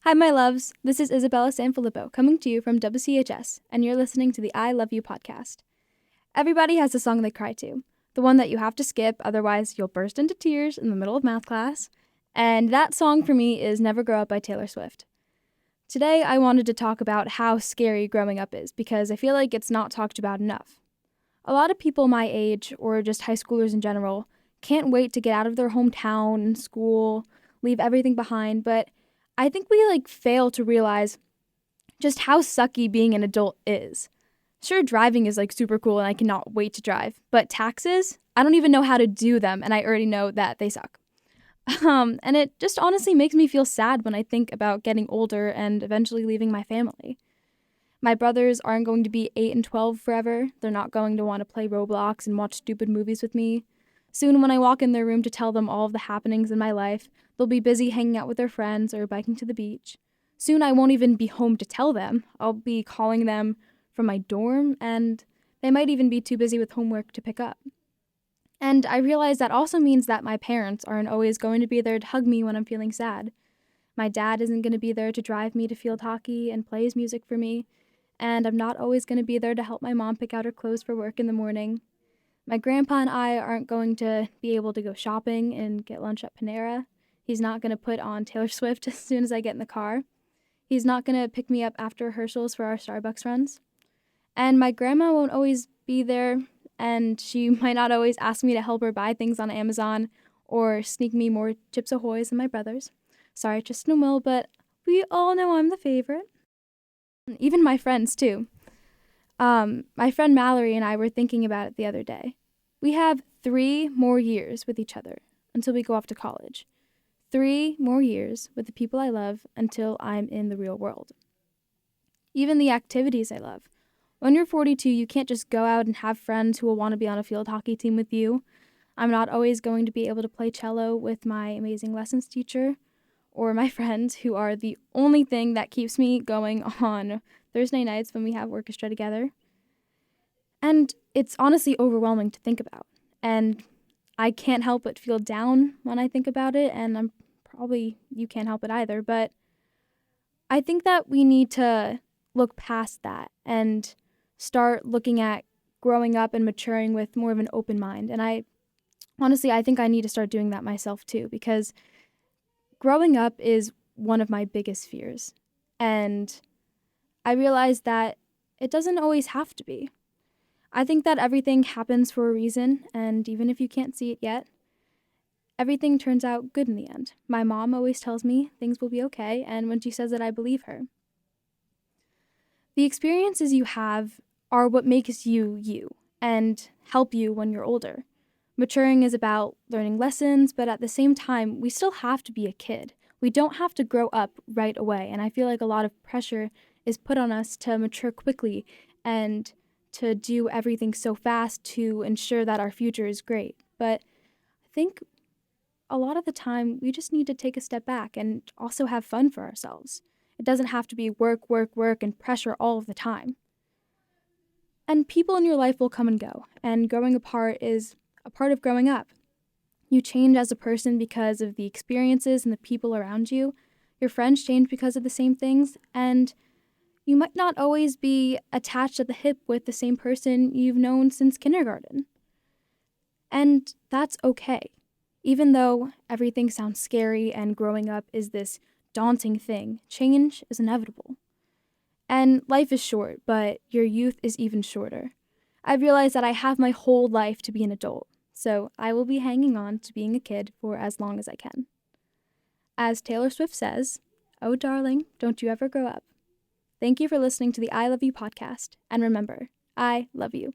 Hi, my loves. This is Isabella Sanfilippo coming to you from WCHS, and you're listening to the I Love You podcast. Everybody has a song they cry to, the one that you have to skip, otherwise you'll burst into tears in the middle of math class. And that song for me is Never Grow Up by Taylor Swift. Today, I wanted to talk about how scary growing up is because I feel like it's not talked about enough. A lot of people my age, or just high schoolers in general, can't wait to get out of their hometown and school, leave everything behind, but I think we fail to realize just how sucky being an adult is. Sure, driving is super cool and I cannot wait to drive, but taxes, I don't even know how to do them and I already know that they suck. And it just honestly makes me feel sad when I think about getting older and eventually leaving my family. My brothers aren't going to be 8 and 12 forever. They're not going to want to play Roblox and watch stupid movies with me. Soon, when I walk in their room to tell them all of the happenings in my life, they'll be busy hanging out with their friends or biking to the beach. Soon, I won't even be home to tell them. I'll be calling them from my dorm, and they might even be too busy with homework to pick up. And I realize that also means that my parents aren't always going to be there to hug me when I'm feeling sad. My dad isn't going to be there to drive me to field hockey and play his music for me, and I'm not always going to be there to help my mom pick out her clothes for work in the morning. My grandpa and I aren't going to be able to go shopping and get lunch at Panera. He's not going to put on Taylor Swift as soon as I get in the car. He's not going to pick me up after rehearsals for our Starbucks runs. And my grandma won't always be there, and she might not always ask me to help her buy things on Amazon or sneak me more Chips Ahoys than my brothers. Sorry, Tristan and Will, but we all know I'm the favorite. Even my friends, too. My friend Mallory and I were thinking about it the other day. We have 3 more years with each other until we go off to college. 3 more years with the people I love until I'm in the real world. Even the activities I love. When you're 42, you can't just go out and have friends who will want to be on a field hockey team with you. I'm not always going to be able to play cello with my amazing lessons teacher or my friends who are the only thing that keeps me going on Thursday nights when we have orchestra together. And it's honestly overwhelming to think about. And I can't help but feel down when I think about it, and you can't help it either, but I think that we need to look past that and start looking at growing up and maturing with more of an open mind. And I think I need to start doing that myself too, because growing up is one of my biggest fears. And I realize that it doesn't always have to be. I think that everything happens for a reason, and even if you can't see it yet, everything turns out good in the end. My mom always tells me things will be okay, and when she says it, I believe her. The experiences you have are what makes you you and help you when you're older. Maturing is about learning lessons, but at the same time, we still have to be a kid. We don't have to grow up right away, and I feel like a lot of pressure is put on us to mature quickly and to do everything so fast to ensure that our future is great. But I think a lot of the time we just need to take a step back and also have fun for ourselves. It doesn't have to be work, work, work, and pressure all of the time. And people in your life will come and go, and growing apart is a part of growing up. You change as a person because of the experiences and the people around you. Your friends change because of the same things, and you might not always be attached at the hip with the same person you've known since kindergarten. And that's okay. Even though everything sounds scary and growing up is this daunting thing, change is inevitable. And life is short, but your youth is even shorter. I've realized that I have my whole life to be an adult, so I will be hanging on to being a kid for as long as I can. As Taylor Swift says, "Oh darling, don't you ever grow up." Thank you for listening to the I Love You podcast, and remember, I love you.